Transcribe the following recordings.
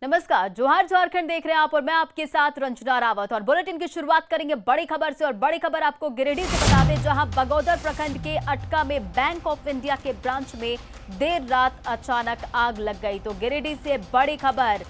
नमस्कार, जोहार झारखंड देख रहे हैं आप और मैं आपके साथ रंजना रावत। और बुलेटिन की शुरुआत करेंगे बड़ी खबर से। और बड़ी खबर आपको गिरिडीह से बता दें, जहां बगोदर प्रखंड के अटका में बैंक ऑफ इंडिया के ब्रांच में देर रात अचानक आग लग गई। तो गिरिडीह से बड़ी खबर,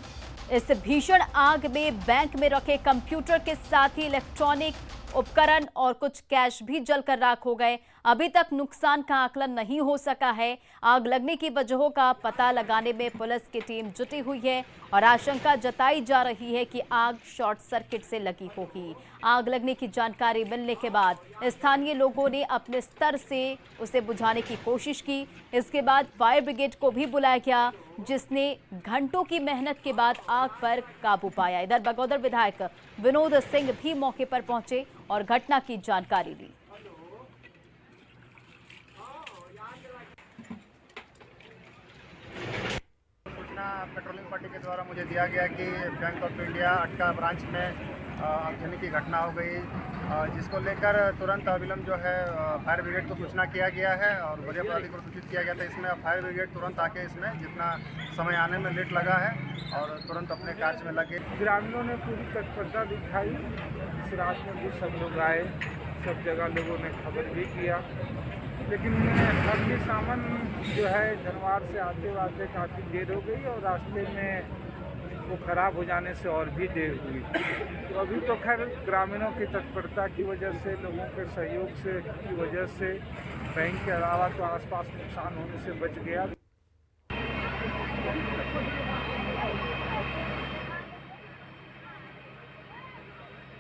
इस भीषण आग में बैंक में रखे कंप्यूटर के साथ ही इलेक्ट्रॉनिक उपकरण और कुछ कैश भी जलकर राख हो गए। अभी तक नुकसान का आकलन नहीं हो सका है। आग लगने की वजहों का पता लगाने में पुलिस की टीम जुटी हुई है और आशंका जताई जा रही है कि आग शॉर्ट सर्किट से लगी होगी। आग लगने की जानकारी मिलने के बाद स्थानीय लोगों ने अपने स्तर से उसे बुझाने की कोशिश की। इसके बाद फायर ब्रिगेड को भी बुलाया गया, जिसने घंटों की मेहनत के बाद आग पर काबू पाया। इधर बगोदर विधायक विनोद सिंह भी मौके पर पहुंचे और घटना की जानकारी ली। सूचना पेट्रोलिंग पार्टी के द्वारा मुझे दिया गया कि बैंक ऑफ इंडिया अटका ब्रांच में आगजनी की घटना हो गई, जिसको लेकर तुरंत अविलंब जो है फायर ब्रिगेड को सूचना किया गया है और वरीय अधिकारी को सूचित किया गया था। इसमें फायर ब्रिगेड तुरंत आके इसमें जितना समय आने में लेट लगा है और तुरंत अपने कार्य में लगे। ग्रामीणों ने पूरी तत्परता दिखाई। इस रात में भी सब लोग आए, सब जगह लोगों ने खबर भी किया, लेकिन अग्निशमन जो है जनवार से आते आते काफ़ी देर हो गई और रास्ते में वो खराब हो जाने से और भी देर हुई। तो अभी तो खैर ग्रामीणों की तत्परता की वजह से, लोगों के सहयोग से की वजह से बैंक के अलावा तो आसपास नुकसान होने से बच गया।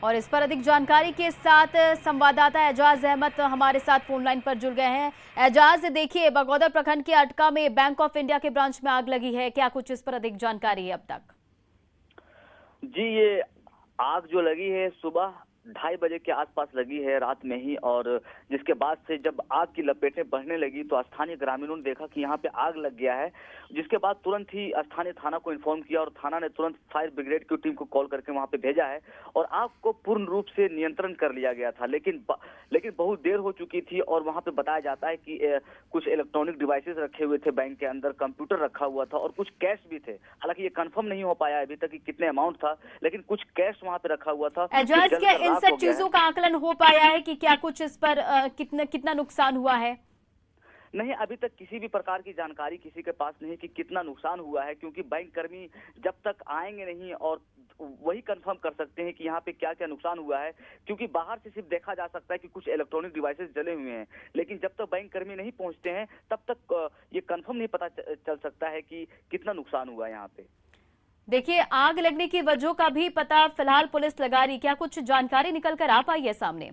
और इस पर अधिक जानकारी के साथ संवाददाता एजाज अहमद हमारे साथ फोन लाइन पर जुड़ गए हैं। एजाज, देखिए, बगोदर प्रखंड के अटका में बैंक ऑफ इंडिया के ब्रांच में आग लगी है, क्या कुछ इस पर अधिक जानकारी है अब तक? जी, ये आग जो लगी है सुबह 2:30 बजे के आसपास लगी है, रात में ही। और जिसके बाद से जब आग की लपेटें बढ़ने लगी तो स्थानीय ग्रामीणों ने देखा कि यहाँ पे आग लग गया है। जिसके बाद तुरंत ही स्थानीय थाना को इन्फॉर्म किया और थाना ने तुरंत फायर ब्रिगेड की टीम को कॉल करके वहाँ पे भेजा है और आग को पूर्ण रूप से नियंत्रण कर लिया गया था। लेकिन बहुत देर हो चुकी थी और वहाँ पे बताया जाता है कि कुछ इलेक्ट्रॉनिक डिवाइसेस रखे हुए थे बैंक के अंदर, कंप्यूटर रखा हुआ था और कुछ कैश भी थे। हालांकि ये कंफर्म नहीं हो पाया अभी तक कि कितने अमाउंट था, लेकिन कुछ कैश वहाँ पे रखा हुआ था। इन सब चीजों का आकलन हो पाया है कि क्या कुछ इस पर कितना नुकसान हुआ है? नहीं, अभी तक किसी भी प्रकार की जानकारी किसी के पास नहीं कि कितना नुकसान हुआ है, क्योंकि बैंक कर्मी जब तक आएंगे नहीं और वही कंफर्म कर सकते हैं कि यहाँ पे क्या क्या नुकसान हुआ है। क्योंकि बाहर से सिर्फ देखा जा सकता है कि कुछ इलेक्ट्रॉनिक डिवाइसेस जले हुए हैं, लेकिन जब तक बैंक कर्मी नहीं पहुंचते हैं तब तक ये कंफर्म नहीं पता चल सकता है कि कितना नुकसान हुआ है यहाँ पे। देखिए, आग लगने की वजह का भी पता फिलहाल पुलिस लगा रही, क्या कुछ जानकारी निकल कर आ पाई है सामने?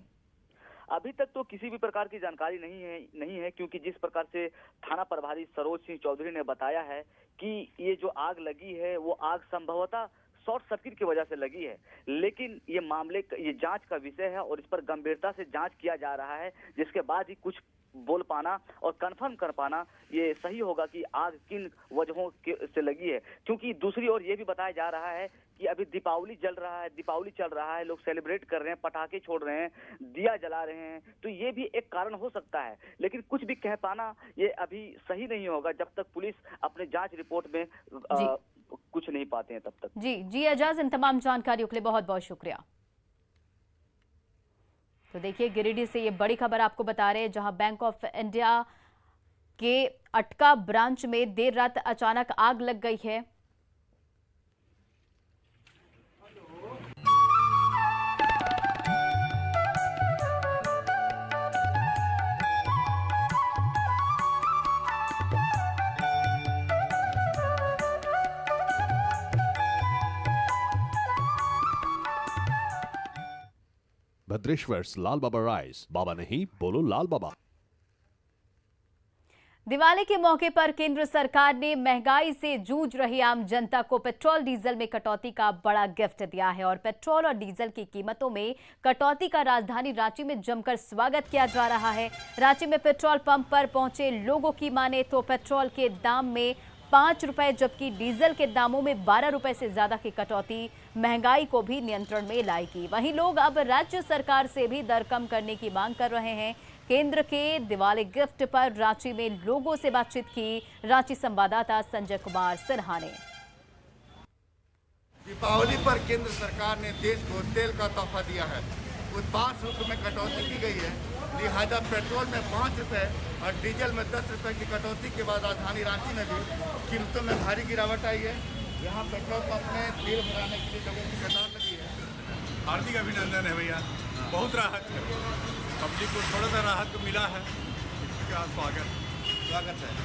अभी तक तो किसी भी प्रकार की जानकारी नहीं है, क्योंकि जिस प्रकार से थाना प्रभारी सरोज सिंह चौधरी ने बताया है कि ये जो आग लगी है वो आग संभवतः शॉर्ट सर्किट की वजह से लगी है। लेकिन ये जांच का विषय है और इस पर गंभीरता से जांच किया जा रहा है, जिसके बाद ही कुछ बोल पाना और कंफर्म कर पाना ये सही होगा कि आग किन वजहों से लगी है। क्योंकि दूसरी ओर ये भी बताया जा रहा है कि अभी दीपावली चल रहा है, लोग सेलिब्रेट कर रहे हैं, पटाखे छोड़ रहे हैं, दिया जला रहे हैं, तो ये भी एक कारण हो सकता है। लेकिन कुछ भी कह पाना ये अभी सही नहीं होगा जब तक पुलिस अपने जांच रिपोर्ट में कुछ नहीं पाते हैं तब तक। जी एजाज, इन तमाम जानकारियों के लिए बहुत बहुत शुक्रिया। तो देखिए, गिरिडीह से ये बड़ी खबर आपको बता रहे हैं, जहां बैंक ऑफ इंडिया के अटका ब्रांच में देर रात अचानक आग लग गई है। भद्रेश्वर लाल बाबा राइस, बाबा नहीं बोलो लाल बाबा। दिवाली के मौके पर केंद्र सरकार ने महंगाई से जूझ रही आम जनता को पेट्रोल डीजल में कटौती का बड़ा गिफ्ट दिया है। और पेट्रोल और डीजल की कीमतों में कटौती का राजधानी रांची में जमकर स्वागत किया जा रहा है। रांची में पेट्रोल पंप पर पहुंचे लोगों की माने तो पेट्रोल के दाम में 5 रुपए, जबकि डीजल के दामों में 12 रुपए से ज्यादा की कटौती महंगाई को भी नियंत्रण में लाएगी। वहीं लोग अब राज्य सरकार से भी दर कम करने की मांग कर रहे हैं। केंद्र के दिवाली गिफ्ट पर रांची में लोगों से बातचीत की रांची संवाददाता संजय कुमार सिन्हा ने। दीपावली पर केंद्र सरकार ने देश को तेल का तोहफा दिया है। कुछ 5 रुपये में कटौती की गई है, लिहाजा पेट्रोल में 5 रुपये और डीजल में 10 रुपये की कटौती के बाद राजधानी रांची में भी कीमतों में भारी गिरावट आई है। यहाँ पेट्रोल पंप में तेल भराने के लिए लोगों की कतार लगी है। हार्दिक अभिनंदन है भैया, बहुत राहत है, पब्लिक को थोड़ा सा राहत मिला है, इसका स्वागत है।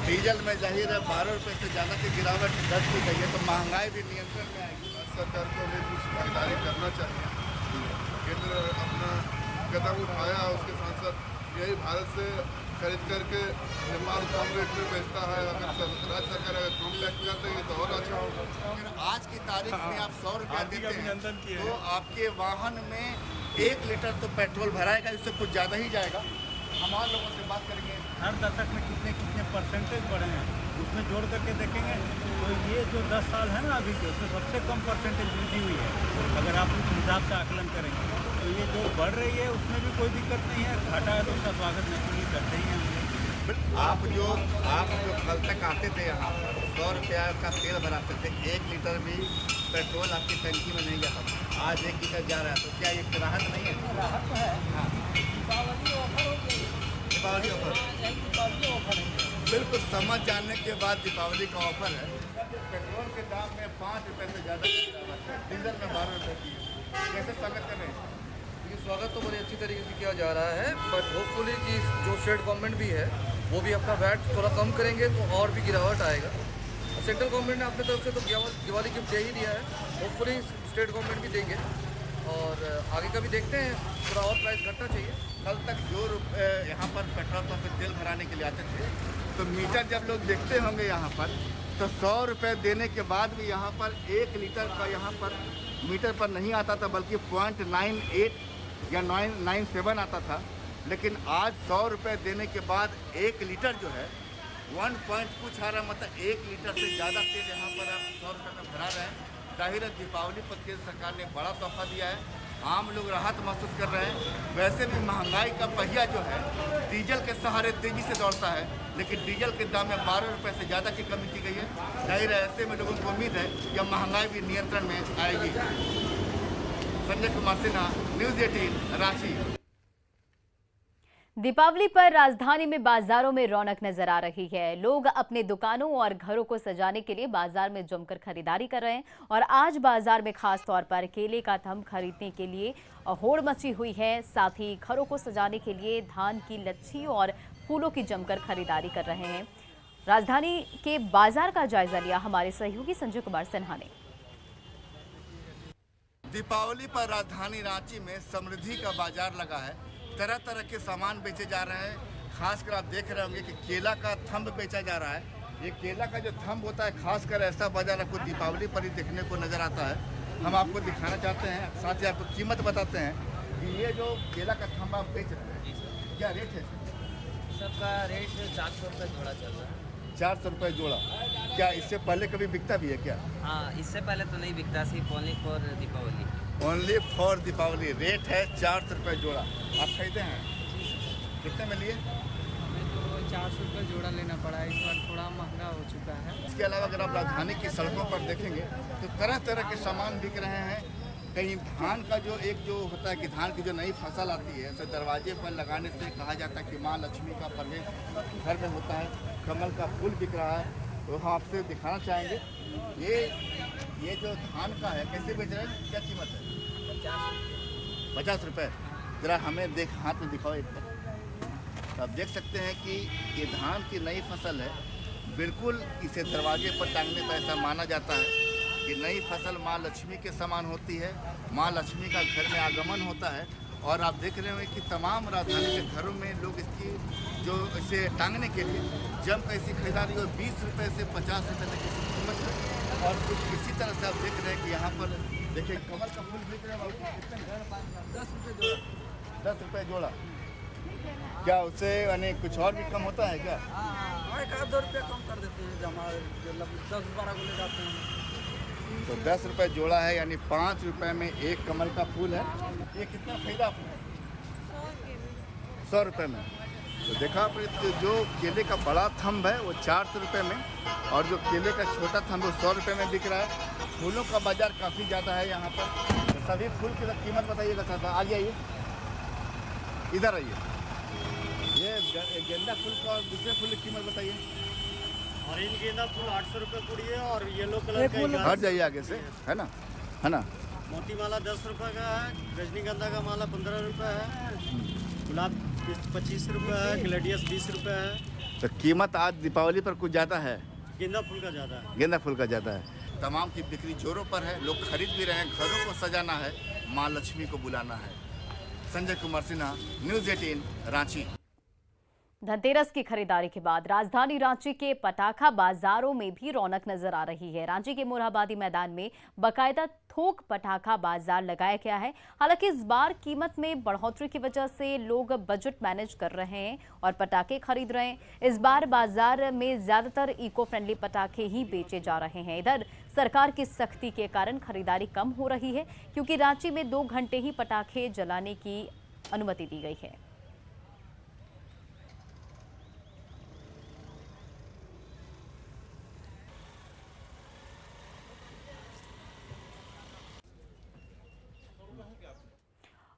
डीजल में जाहिर है 12 रुपये से ज़्यादा की गिरावट दर्ज की गई है, तो महंगाई भी नियंत्रण में आएगी। सरकार को भी कुछ समझदारी करना चाहिए। केंद्र अपना कदम उठाया, उसके साथ साथ यही भारत से खरीद करके माल कम रेट में बेचता है। अगर राज्य सरकार अगर कम टैक्स कर देगी तो और अच्छा होगा। अगर आज की तारीख में आप 100 रुपया देते हैं तो आपके वाहन में 1 लीटर तो पेट्रोल भराएगा, इससे कुछ ज़्यादा ही जाएगा। हमारे लोगों से बात करेंगे। हर दशक में कितने परसेंटेज बढ़े हैं, उसमें जोड़ करके देखेंगे तो ये जो 10 साल है ना अभी के, उसमें सबसे कम परसेंटेज वृद्धि हुई है। अगर आप उस हिसाब से आकलन करेंगे तो ये जो बढ़ रही है उसमें भी कोई दिक्कत नहीं है। घाटा है तो उसका स्वागत नेचुरली करते ही हैं हम लोग। आप जो कल तक आते थे यहाँ पर 100 रुपया का तेल भराते थे, 1 लीटर भी पेट्रोल आपकी टंकी में नहीं जाता था, आज 1 लीटर जा रहा है, तो क्या ये राहत नहीं है? राहत तो है। हाँ, दीपावली ऑफर बिल्कुल समझ जानने के बाद दीपावली का ऑफर है। पेट्रोल के दाम में 5 रुपये से ज़्यादा की गिरावट है, डीजल में 12 रुपये की है। कैसे स्वागत कर रहे हैं? ये स्वागत तो बड़ी अच्छी तरीके से किया जा रहा है, बट होपफुली कि जो स्टेट गवर्नमेंट भी है वो भी अपना वैट थोड़ा कम करेंगे तो और भी गिरावट आएगा। सेंट्रल गवर्नमेंट ने अपनी तरफ से तो दिवाली गिफ्ट दे ही दिया है, होपफुली स्टेट गवर्नमेंट भी देंगे और आगे का भी देखते हैं, थोड़ा और प्राइस घटना चाहिए। कल तक जो यहाँ पर पेट्रोल पंप पे तेल भराने के लिए आते थे तो मीटर जब लोग देखते होंगे यहाँ पर तो 100 रुपये देने के बाद भी यहाँ पर 1 लीटर का यहाँ पर मीटर पर नहीं आता था, बल्कि 0.98 या 997 आता था। लेकिन आज 100 रुपये देने के बाद 1 लीटर जो है 1 पॉइंट कुछ आ रहा, मतलब 1 लीटर से ज़्यादा तेल यहाँ पर आप 100 रुपये में भरा रहे हैं। जाहिर है दीपावली पर केंद्र सरकार ने बड़ा तोहफा दिया है, आम लोग राहत महसूस कर रहे हैं। वैसे भी महंगाई का पहिया जो है डीजल के सहारे तेज़ी से दौड़ता है, लेकिन डीजल के दाम में 12 रुपये से ज़्यादा की कमी की गई है। जाहिर है ऐसे में लोगों को उम्मीद है कि महंगाई भी नियंत्रण में आएगी। संजय कुमार सिन्हा, न्यूज़ 18 रांची। दीपावली पर राजधानी में बाजारों में रौनक नजर आ रही है। लोग अपने दुकानों और घरों को सजाने के लिए बाजार में जमकर खरीदारी कर रहे हैं और आज बाजार में खास तौर पर केले का थंब खरीदने के लिए होड़ मची हुई है। साथ ही घरों को सजाने के लिए धान की लच्छी और फूलों की जमकर खरीदारी कर रहे हैं। राजधानी के बाजार का जायजा लिया हमारे सहयोगी संजय कुमार सिन्हा ने। दीपावली पर राजधानी रांची में समृद्धि का बाजार लगा है, तरह तरह के सामान बेचे जा रहे हैं। खासकर आप देख रहे होंगे कि केला का थंब बेचा जा रहा है। ये केला का जो थंब होता है, खासकर ऐसा बाजार आपको दीपावली पर ही देखने को नज़र आता है। हम आपको दिखाना चाहते हैं, साथ ही आपको कीमत बताते हैं कि ये जो केला का थंब आप बेच रहे हैं, क्या रेट है? सबका रेट 400 रुपये जोड़ा चल रहा है। 400 रुपये जोड़ा। क्या इससे पहले कभी बिकता भी है क्या? हाँ, इससे पहले तो नहीं बिकता, सिर्फ only for Deepawali. Only for Deepawali. Rate है 400 रुपये जोड़ा। आप खरीदे हैं? कितने में लिए? हमें तो 400 रुपये जोड़ा लेना पड़ा है, इस बार थोड़ा महंगा हो चुका है। इसके अलावा अगर आप राजधानी की सड़कों पर देखेंगे तो तरह तरह के सामान बिक रहे हैं। कहीं धान का जो होता है कि धान की जो नई फसल आती है, उसे दरवाजे पर लगाने से कहा जाता है कि माँ लक्ष्मी का प्रवेश घर में होता है। कमल का फूल बिक रहा है, तो हम आपसे दिखाना चाहेंगे। ये जो धान का है कैसे बेच रहे हैं, क्या कीमत है? 50 रुपये। ज़रा हमें हाथ में दिखाओ एक बार। तो आप देख सकते हैं कि ये धान की नई फसल है। बिल्कुल इसे दरवाजे पर टांगने पर ऐसा माना जाता है कि नई फसल माँ लक्ष्मी के समान होती है, माँ लक्ष्मी का घर में आगमन होता है। और आप देख रहे होंगे कि तमाम राजधानी के घरों में लोग इसकी जो इसे टांगने के लिए जमकर इसकी खरीदारी हो 20 रुपये से 50 रुपये तक इसकी कीमत है। और कुछ इसी तरह से आप देख रहे हैं कि यहाँ पर देखिए कमल का फूल बिक रहे हैं। कितने? 10 रुपये जोड़ा। 10 रुपये जोड़ा। क्या उससे यानी कुछ और भी कम होता है क्या? हाँ, 1-2 रुपये कम कर देते हैं, जमा 10-12 को ले जाते हैं। तो 10 रुपये जोड़ा है, यानी 5 रुपये में एक कमल का फूल है। ये कितना खरीदा आपने? 100 रुपये में। तो देखा आपने, तो जो केले का बड़ा थंब है वो 400 रुपये में और जो केले का छोटा थंब वो 100 रुपये में बिक रहा है। फूलों का बाजार काफ़ी ज़्यादा है यहाँ पर। तो सभी फूल की कीमत बताइएगा सर, आगे आइए, इधर आइए। ये गेंदा फूल का और दूसरे फूल की कीमत बताइए। ऑरेंज गेंदा फूल 800 रुपये पूरी है और येलो कलर का हट जाइए आगे से, है ना, है ना। मोती माला 10 रुपये का है, रजनीगंधा का माला 15 रुपये है, गुलाब 25 रुपये है, ग्लेडियस 20 रुपये है। तो कीमत आज दीपावली पर कुछ ज़्यादा है, गेंदा फूल का ज़्यादा है। गेंदा फूल का ज़्यादा है। तमाम की बिक्री जोरों पर है, लोग खरीद भी रहे हैं, घरों को सजाना है, माँ लक्ष्मी को बुलाना है। संजय कुमार सिन्हा, न्यूज़ 18 रांची। धनतेरस की खरीदारी के बाद राजधानी रांची के पटाखा बाजारों में भी रौनक नजर आ रही है। रांची के मोरहाबादी मैदान में बाकायदा थोक पटाखा बाजार लगाया गया है। हालांकि इस बार कीमत में बढ़ोतरी की वजह से लोग बजट मैनेज कर रहे हैं और पटाखे खरीद रहे हैं। इस बार बाजार में ज्यादातर इको फ्रेंडली पटाखे ही बेचे जा रहे हैं। इधर सरकार की सख्ती के कारण खरीदारी कम हो रही है, क्योंकि रांची में 2 घंटे ही पटाखे जलाने की अनुमति दी गई है।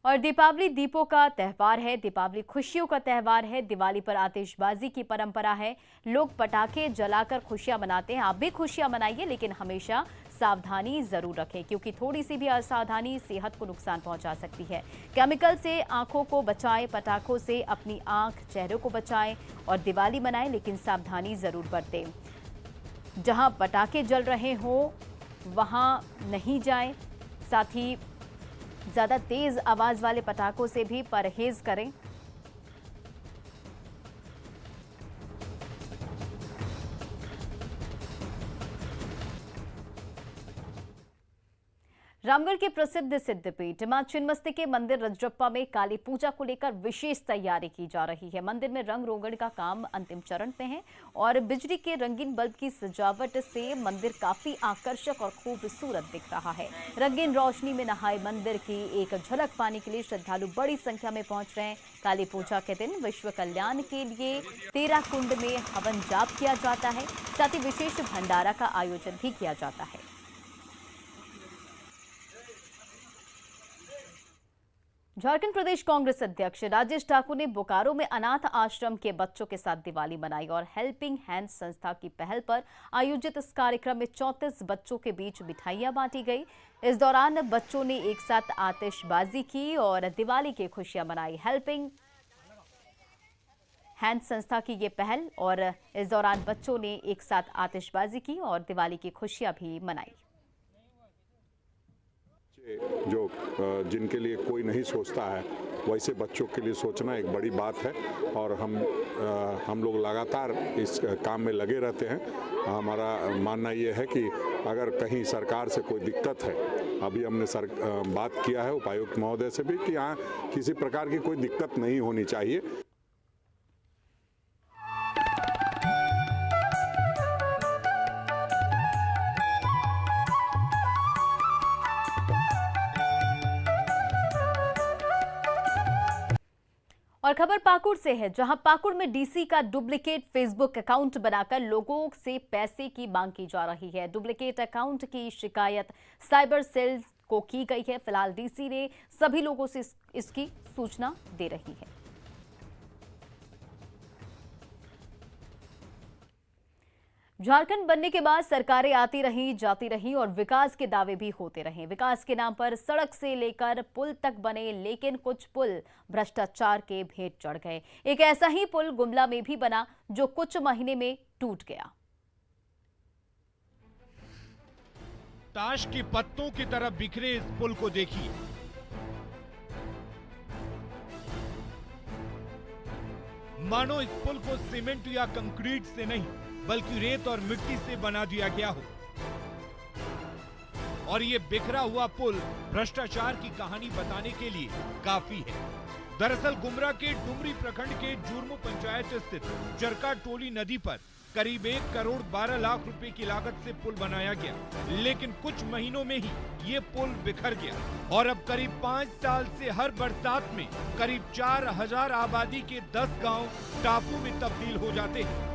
और दीपावली दीपों का त्यौहार है, दीपावली खुशियों का त्यौहार है। दिवाली पर आतिशबाजी की परंपरा है, लोग पटाखे जलाकर खुशियां मनाते हैं। आप भी खुशियां मनाइए, लेकिन हमेशा सावधानी जरूर रखें, क्योंकि थोड़ी सी भी असावधानी सेहत को नुकसान पहुंचा सकती है। केमिकल से आंखों को बचाएं, पटाखों से अपनी आंख चेहरे को बचाएं और दिवाली मनाएं, लेकिन सावधानी जरूर बरतें। जहां पटाखे जल रहे हो वहां नहीं जाएं, साथ ही ज्यादा तेज आवाज वाले पटाखों से भी परहेज करें। रामगढ़ के प्रसिद्ध सिद्धपीठ मां छिन्नमस्तिके मंदिर रजरप्पा में काली पूजा को लेकर विशेष तैयारी की जा रही है। मंदिर में रंग रोगन का काम अंतिम चरण में है और बिजली के रंगीन बल्ब की सजावट से मंदिर काफी आकर्षक और खूबसूरत दिख रहा है। रंगीन रोशनी में नहाए मंदिर की एक झलक पाने के लिए श्रद्धालु बड़ी संख्या में पहुंच रहे हैं। काली पूजा के दिन विश्व कल्याण के लिए 13 कुंड में हवन जाप किया जाता है, साथ ही विशेष भंडारा का आयोजन भी किया जाता है। झारखंड प्रदेश कांग्रेस अध्यक्ष राजेश ठाकुर ने बोकारो में अनाथ आश्रम के बच्चों के साथ दिवाली मनाई और हेल्पिंग हैंड संस्था की पहल पर आयोजित इस कार्यक्रम में 34 बच्चों के बीच मिठाइयां बांटी गई। इस दौरान बच्चों ने एक साथ आतिशबाजी की और दिवाली की खुशियां मनाई। हेल्पिंग हैंड संस्था की ये पहल और इस दौरान बच्चों ने एक साथ आतिशबाजी की और दिवाली की खुशियां भी मनाई। जो जिनके लिए कोई नहीं सोचता है, वैसे बच्चों के लिए सोचना एक बड़ी बात है और हम लोग लगातार इस काम में लगे रहते हैं। हमारा मानना ये है कि अगर कहीं सरकार से कोई दिक्कत है, अभी हमने बात किया है उपायुक्त महोदय से भी कि यहाँ किसी प्रकार की कोई दिक्कत नहीं होनी चाहिए। और खबर पाकुड़ से है, जहां पाकुड़ में डीसी का डुप्लीकेट फेसबुक अकाउंट बनाकर लोगों से पैसे की मांग की जा रही है। डुप्लीकेट अकाउंट की शिकायत साइबर सेल को की गई है। फिलहाल डीसी ने सभी लोगों से इसकी सूचना दे रही है। झारखंड बनने के बाद सरकारें आती रही जाती रही और विकास के दावे भी होते रहे। विकास के नाम पर सड़क से लेकर पुल तक बने, लेकिन कुछ पुल भ्रष्टाचार के भेंट चढ़ गए। एक ऐसा ही पुल गुमला में भी बना जो कुछ महीने में टूट गया। ताश के पत्तों की तरह बिखरे इस पुल को देखिए। मानो इस पुल को सीमेंट या कंक्रीट से नहीं बल्कि रेत और मिट्टी से बना दिया गया हो। और ये बिखरा हुआ पुल भ्रष्टाचार की कहानी बताने के लिए काफी है। दरअसल गुमला के डुमरी प्रखंड के जुर्मू पंचायत स्थित चरका टोली नदी पर करीब 1 करोड़ 12 लाख रुपए की लागत से पुल बनाया गया, लेकिन कुछ महीनों में ही ये पुल बिखर गया और अब करीब 5 साल से हर बरसात में करीब 4000 आबादी के 10 गांव टापू में तब्दील हो जाते हैं।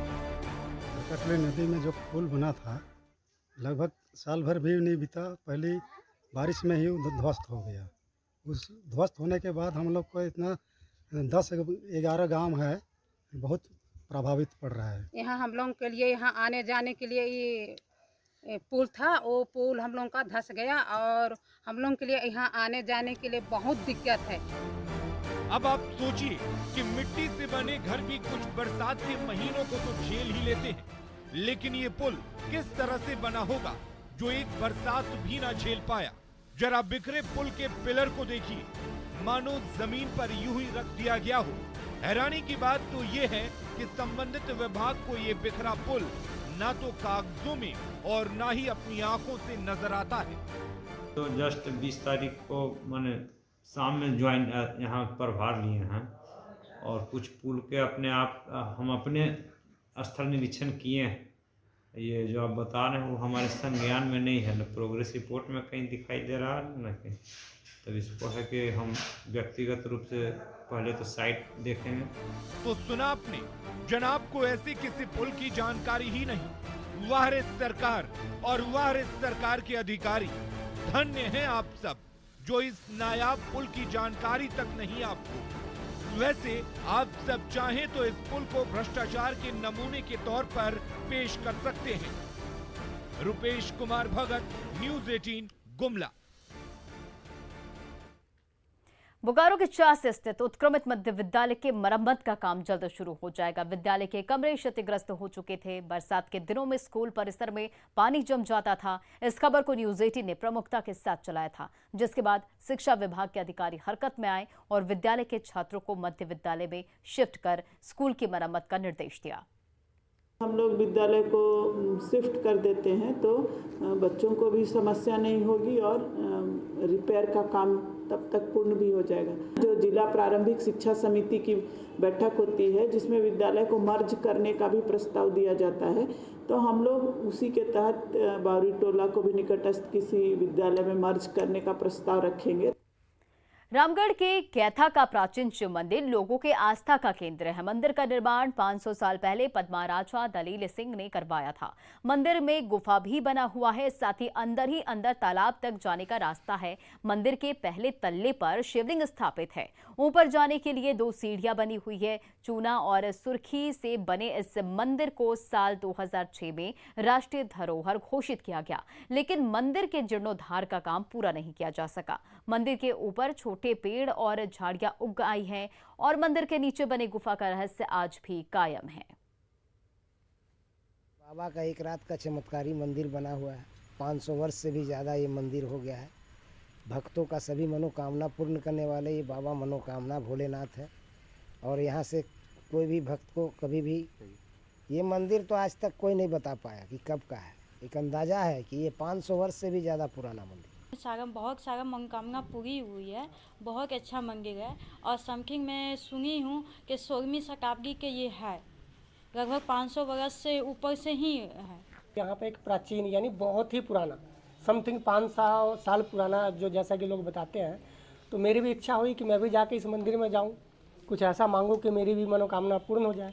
कटले नदी में जो पुल बना था लगभग साल भर भी नहीं बीता, पहली बारिश में ही ध्वस्त हो गया। उस ध्वस्त होने के बाद हम लोग को इतना 10-11 गांव है, बहुत प्रभावित पड़ रहा है। यहाँ हम लोगों के लिए यहाँ आने जाने के लिए ये पुल था, वो पुल हम लोगों का धंस गया और हम लोगों के लिए यहाँ आने जाने के लिए बहुत दिक्कत है। अब आप सोचिए कि मिट्टी से बने घर भी कुछ बरसात के महीनों को तो झेल ही लेते हैं, लेकिन ये पुल किस तरह से बना होगा जो एक बरसात भी ना झेल पाया। जरा बिखरे पुल के पिलर को देखिए, मानो जमीन पर यूं ही रख दिया गया हो। हैरानी की बात तो ये है कि संबंधित विभाग को ये बिखरा पुल ना तो कागजों में और ना ही अपनी आंखों से नजर आता है। तो जस्ट 20 तारीख को मैंने शाम में ज्वाइन यहाँ प्रभार लिए हैं और कुछ पुल के अपने आप हम अपने स्थल निरीक्षण किए हैं। ये जो आप बता रहे हैं वो हमारे संज्ञान में नहीं है, न प्रोग्रेस रिपोर्ट में कहीं दिखाई दे रहा है न कहीं। तब इसको है कि हम व्यक्तिगत रूप से पहले तो साइट देखेंगे। तो सुना आपने, जनाब को ऐसे किसी पुल की जानकारी ही नहीं। वाह रे सरकार और वाह रे सरकार के अधिकारी, धन्य हैं आप सब जो इस नायाब पुल की जानकारी तक नहीं आपको। वैसे आप सब चाहें तो इस पुल को भ्रष्टाचार के नमूने के तौर पर पेश कर सकते हैं। रुपेश कुमार भगत, न्यूज़ 18, गुमला। बोकारो के चास स्थित उत्क्रमित मध्य विद्यालय के मरम्मत का काम जल्द शुरू हो जाएगा। विद्यालय के कमरे क्षतिग्रस्त हो चुके थे। बरसात के दिनों में स्कूल परिसर में पानी जम जाता था। इस खबर को न्यूज़ 18 ने प्रमुखता के साथ चलाया था, जिसके बाद शिक्षा विभाग के अधिकारी हरकत में आए और विद्यालय के छात्रों को मध्य विद्यालय में शिफ्ट कर स्कूल की मरम्मत का निर्देश दिया। हम लोग विद्यालय को शिफ्ट कर देते हैं तो बच्चों को भी समस्या नहीं होगी और रिपेयर का काम तब तक पूर्ण भी हो जाएगा। जो जिला प्रारंभिक शिक्षा समिति की बैठक होती है जिसमें विद्यालय को मर्ज करने का भी प्रस्ताव दिया जाता है, तो हम लोग उसी के तहत बावरी टोला को भी निकटस्थ किसी विद्यालय में मर्ज करने का प्रस्ताव रखेंगे। रामगढ़ के कैथा का प्राचीन शिव मंदिर लोगों के आस्था का केंद्र है। मंदिर का निर्माण 500 साल पहले पद्मा राजा दलील सिंह ने करवाया था। मंदिर में गुफा भी बना हुआ है, साथ ही अंदर तालाब तक जाने का रास्ता है। मंदिर के पहले तल्ले पर शिवलिंग स्थापित है। ऊपर जाने के लिए 2 सीढ़ियां बनी हुई है। चूना और सुर्खी से बने इस मंदिर को साल 2006 में राष्ट्रीय धरोहर घोषित किया गया, लेकिन मंदिर के जीर्णोद्धार का काम पूरा नहीं किया जा सका। मंदिर के ऊपर छोटे पेड़ और झाड़ियां उग आई हैं और मंदिर के नीचे बने गुफा का रहस्य आज भी कायम है। बाबा का एक रात का चमत्कारी मंदिर बना हुआ है। 500 वर्ष से भी ज़्यादा ये मंदिर हो गया है। भक्तों का सभी मनोकामना पूर्ण करने वाले ये बाबा मनोकामना भोलेनाथ है और यहाँ से कोई भी भक्त को कभी भी ये मंदिर तो आज तक कोई नहीं बता पाया कि कब का है। एक अंदाजा है कि ये 500 वर्ष से भी ज़्यादा पुराना मंदिर। बहुत सारा मनोकामना पूरी हुई है। बहुत अच्छा मंदिर है और समथिंग मैं सुनी हूँ कि 16वीं शताब्दी के ये है, लगभग 500 वर्ष से ऊपर से ही है। यहाँ पे एक प्राचीन यानी बहुत ही पुराना समथिंग 500 साल पुराना जो जैसा कि लोग बताते हैं, तो मेरी भी इच्छा हुई कि मैं भी जाके इस मंदिर में जाऊँ, कुछ ऐसा मांगूँ कि मेरी भी मनोकामना पूर्ण हो जाए।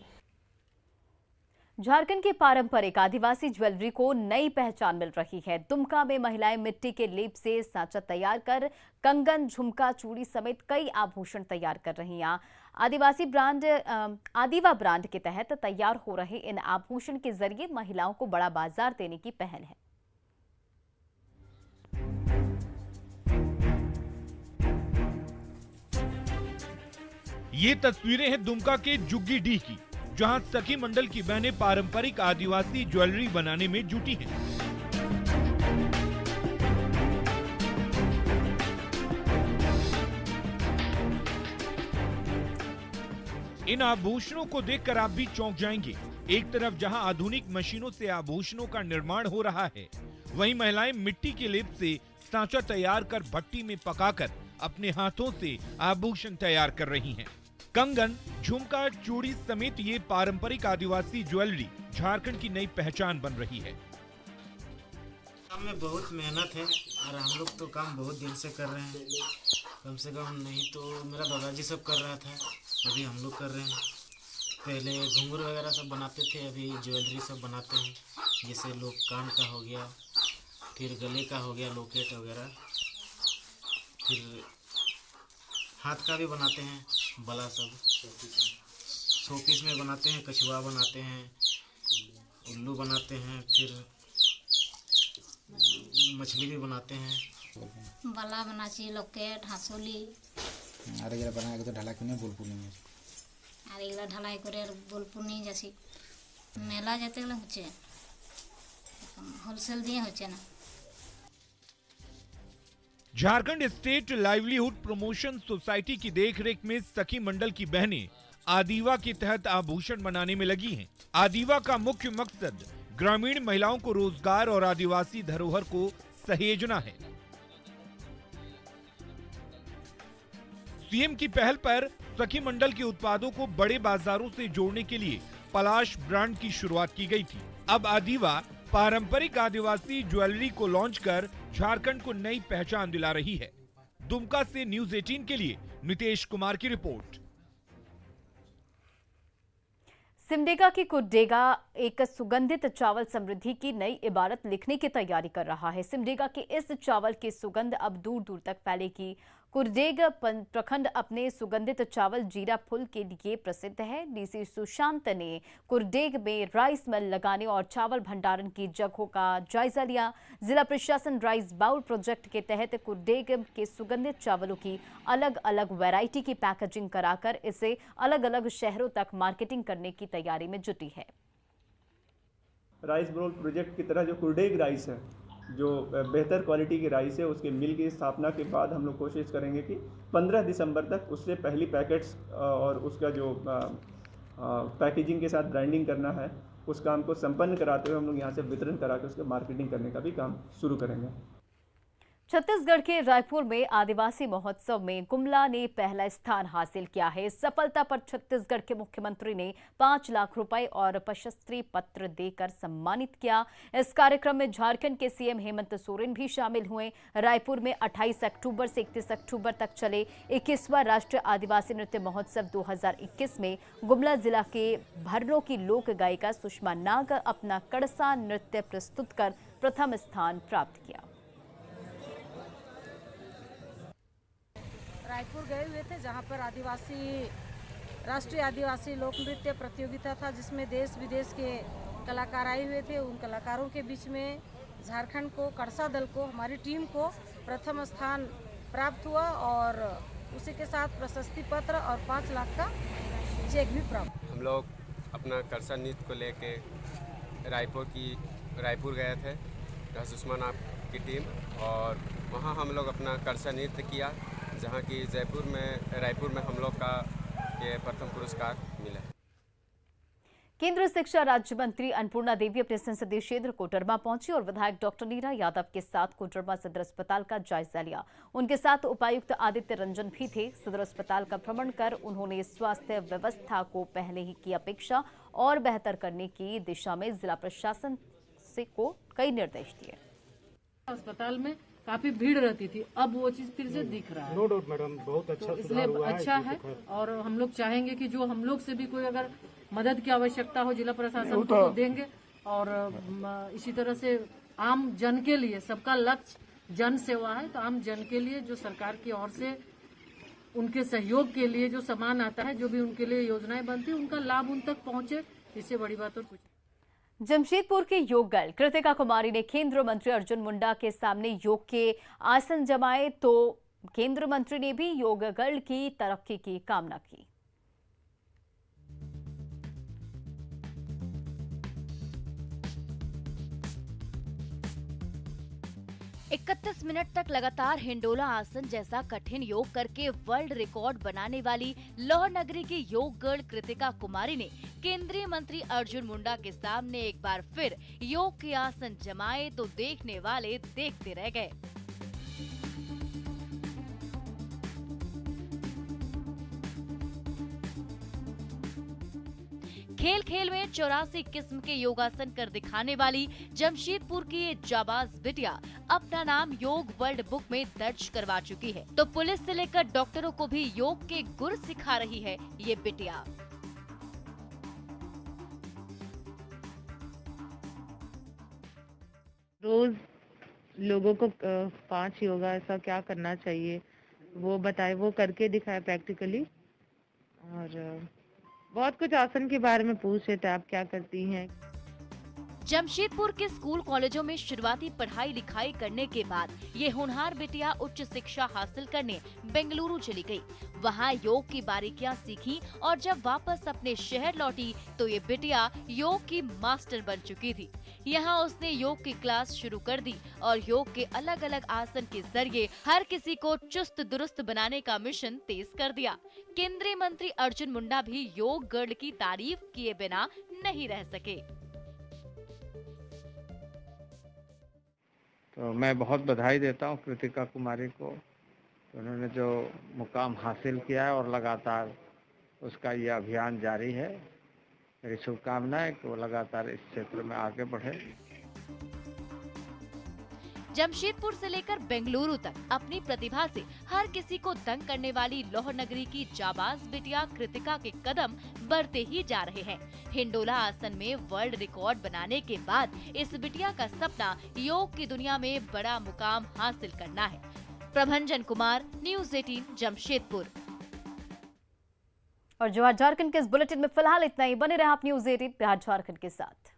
झारखंड की पारंपरिक आदिवासी ज्वेलरी को नई पहचान मिल रही है। दुमका में महिलाएं मिट्टी के लेप से सांचा तैयार कर कंगन, झुमका, चूड़ी समेत कई आभूषण तैयार कर रही हैं। आदिवा ब्रांड के तहत तैयार हो रहे इन आभूषण के जरिए महिलाओं को बड़ा बाजार देने की पहल है। ये तस्वीरें हैं दुमका के जुग्गी डीह की, जहां सखी मंडल की बहनें पारंपरिक आदिवासी ज्वेलरी बनाने में जुटी हैं। इन आभूषणों को देखकर आप भी चौंक जाएंगे। एक तरफ जहां आधुनिक मशीनों से आभूषणों का निर्माण हो रहा है, वहीं महिलाएं मिट्टी के लेप से सांचा तैयार कर भट्टी में पकाकर अपने हाथों से आभूषण तैयार कर रही हैं। कंगन, झुमका, चूड़ी समेत ये पारंपरिक आदिवासी ज्वेलरी झारखंड की नई पहचान बन रही है। काम में बहुत मेहनत है और हम लोग तो काम बहुत दिन से कर रहे हैं। कम से कम नहीं तो मेरा दादाजी सब कर रहा था, अभी हम लोग कर रहे हैं। पहले घुंघरू वगैरह सब बनाते थे, अभी ज्वेलरी सब बनाते हैं। जैसे लोग कान का हो गया, फिर गले का हो गया लॉकेट वगैरह, फिर हाथ का भी बनाते हैं बला सब, शोपीस में बनाते हैं, कछुआ बनाते हैं, उल्लू बनाते हैं, फिर मछली भी बनाते हैं। बला बना चाहिए, लॉकेट, हासुली আর এগুলো বানায় তো ঢালাই করে বোলপুর নিয়ে আর এগুলা ঢালাই করে বোলপুর নিয়ে যাচ্ছি। মেলা যেতে গেলে হচ্ছে হোলসেল দিয়ে হচ্ছে না। Jharkhand state livelihood promotion society की देखरेख में सखी मंडल की बहनें आदिवा के तहत आभूषण बनाने में लगी हैं। आदिवा का मुख्य मकसद ग्रामीण महिलाओं को रोजगार और आदिवासी धरोहर को सहेजना है। सीएम की पहल पर सखी मंडल के उत्पादों को बड़े बाजारों से जोड़ने के लिए पलाश ब्रांड की शुरुआत की गई थी। अब आदिवा पारंपरिक आदिवासी ज्वेलरी को लॉन्च कर झारखंड को नई पहचान दिला रही है। दुमका से न्यूज 18 के लिए नितेश कुमार की रिपोर्ट। सिमडेगा की कुर्डेगा एक सुगंधित चावल समृद्धि की नई इबारत लिखने की तैयारी कर रहा है। सिमडेगा के इस चावल की सुगंध अब दूर दूर तक फैलेगी। कुर्डेग प्रखंड अपने सुगंधित चावल जीरा फुल के लिए प्रसिद्ध है। डीसी सुशांत ने कुर्डेग में राइस मिल लगाने और चावल भंडारण की जगहों का जायजा लिया। जिला प्रशासन राइस बाउल प्रोजेक्ट के तहत कुर्डेग के सुगंधित चावलों की अलग अलग वैरायटी की पैकेजिंग कराकर इसे अलग अलग शहरों तक मार्केटिंग करने की तैयारी में जुटी है। राइस बाउल प्रोजेक्ट की तरह जो कुर्डेग राइस है, जो बेहतर क्वालिटी की राइस है, उसके मिल की स्थापना के बाद हम लोग कोशिश करेंगे कि 15 दिसंबर तक उससे पहली पैकेट्स और उसका जो पैकेजिंग के साथ ब्रांडिंग करना है उस काम को संपन्न कराते हुए हम लोग यहाँ से वितरण करा के उसके मार्केटिंग करने का भी काम शुरू करेंगे। छत्तीसगढ़ के रायपुर में आदिवासी महोत्सव में गुमला ने पहला स्थान हासिल किया है। इस सफलता पर छत्तीसगढ़ के मुख्यमंत्री ने 5 लाख रुपए और प्रशस्ति पत्र देकर सम्मानित किया। इस कार्यक्रम में झारखंड के सीएम हेमंत सोरेन भी शामिल हुए। रायपुर में 28 अक्टूबर से 31 अक्टूबर तक चले 21वां राष्ट्रीय आदिवासी नृत्य महोत्सव 2021 में गुमला जिला के भरनों की लोक गायिका सुषमा नाग अपना कड़सा नृत्य प्रस्तुत कर प्रथम स्थान प्राप्त किया। रायपुर गए हुए थे जहां पर राष्ट्रीय आदिवासी लोक नृत्य प्रतियोगिता था, जिसमें देश विदेश के कलाकार आए हुए थे। उन कलाकारों के बीच में झारखंड को, कड़सा दल को, हमारी टीम को प्रथम स्थान प्राप्त हुआ और उसी के साथ प्रशस्ति पत्र और 5 लाख का चेक भी प्राप्त। हम लोग अपना कड़सा नृत्य को लेके रायपुर गए थे, सुषमा नाग की टीम, और वहाँ हम लोग अपना कड़सा नृत्य किया, जहाँ की रायपुर में हम लोग का ये प्रथम पुरस्कार मिला। केंद्रीय शिक्षा राज्य मंत्री अन्नपूर्णा देवी अपने संसदीय क्षेत्र कोडरमा पहुंची और विधायक डॉक्टर नीरा यादव के साथ कोडरमा सदर अस्पताल का जायजा लिया। उनके साथ उपायुक्त आदित्य रंजन भी थे। सदर अस्पताल का भ्रमण कर उन्होंने स्वास्थ्य व्यवस्था को पहले ही की अपेक्षा और बेहतर करने की दिशा में जिला प्रशासन को कई निर्देश दिए। अस्पताल में काफी भीड़ रहती थी, अब वो चीज फिर से दिख रहा है। नो डाउट मैडम, बहुत अच्छा तो इसलिए अच्छा है और हम लोग चाहेंगे कि जो हम लोग से भी कोई अगर मदद की आवश्यकता हो जिला प्रशासन को तो देंगे। और इसी तरह से आम जन के लिए, सबका लक्ष्य जन सेवा है, तो आम जन के लिए जो सरकार की ओर से उनके सहयोग के लिए जो सामान आता है, जो भी उनके लिए योजनाएं बनती है, उनका लाभ उन तक पहुंचे, इससे बड़ी बात और कुछ। जमशेदपुर के योग गर्ल कृतिका कुमारी ने केंद्रीय मंत्री अर्जुन मुंडा के सामने योग के आसन जमाए, तो केंद्रीय मंत्री ने भी योग गर्ल की तरक्की की कामना की। 31 मिनट तक लगातार हिंडोला आसन जैसा कठिन योग करके वर्ल्ड रिकॉर्ड बनाने वाली लाहौर नगरी की योग गर्ल कृतिका कुमारी ने केंद्रीय मंत्री अर्जुन मुंडा के सामने एक बार फिर योग के आसन जमाए, तो देखने वाले देखते रह गए। खेल खेल में 84 किस्म के योगासन कर दिखाने वाली जमशेदपुर की ये जाबाज बिटिया अपना नाम योग वर्ल्ड बुक में दर्ज करवा चुकी है, तो पुलिस से लेकर डॉक्टरों को भी योग के गुर सिखा रही है ये बिटिया। रोज लोगों को 5 योगा ऐसा क्या करना चाहिए वो बताए, वो करके दिखाए प्रैक्टिकली। और बहुत कुछ आसन के बारे में पूछ रहे थे, आप क्या करती हैं। जमशेदपुर के स्कूल कॉलेजों में शुरुआती पढ़ाई लिखाई करने के बाद ये होनहार बिटिया उच्च शिक्षा हासिल करने बेंगलुरु चली गई। वहाँ योग की बारीकियां सीखी और जब वापस अपने शहर लौटी तो ये बिटिया योग की मास्टर बन चुकी थी। यहाँ उसने योग की क्लास शुरू कर दी और योग के अलग अलग आसन के जरिए हर किसी को चुस्त दुरुस्त बनाने का मिशन तेज कर दिया। केंद्रीय मंत्री अर्जुन मुंडा भी योग गर्ल की तारीफ किए बिना नहीं रह सके। तो मैं बहुत बधाई देता हूँ कृतिका कुमारी को, तो उन्होंने जो मुकाम हासिल किया है और लगातार उसका ये अभियान जारी है। मेरी शुभकामनाएं कि वो लगातार इस क्षेत्र में आगे बढ़े। जमशेदपुर से लेकर बेंगलुरु तक अपनी प्रतिभा से हर किसी को दंग करने वाली लौह नगरी की जाबाज बिटिया कृतिका के कदम बढ़ते ही जा रहे हैं। हिंडोला आसन में वर्ल्ड रिकॉर्ड बनाने के बाद इस बिटिया का सपना योग की दुनिया में बड़ा मुकाम हासिल करना है। प्रभंजन कुमार, न्यूज़ 18 जमशेदपुर। और जवाहर झारखंड के इस बुलेटिन में फिलहाल इतना ही। बने रहे आप न्यूज़ 18 बिहार झारखंड के साथ।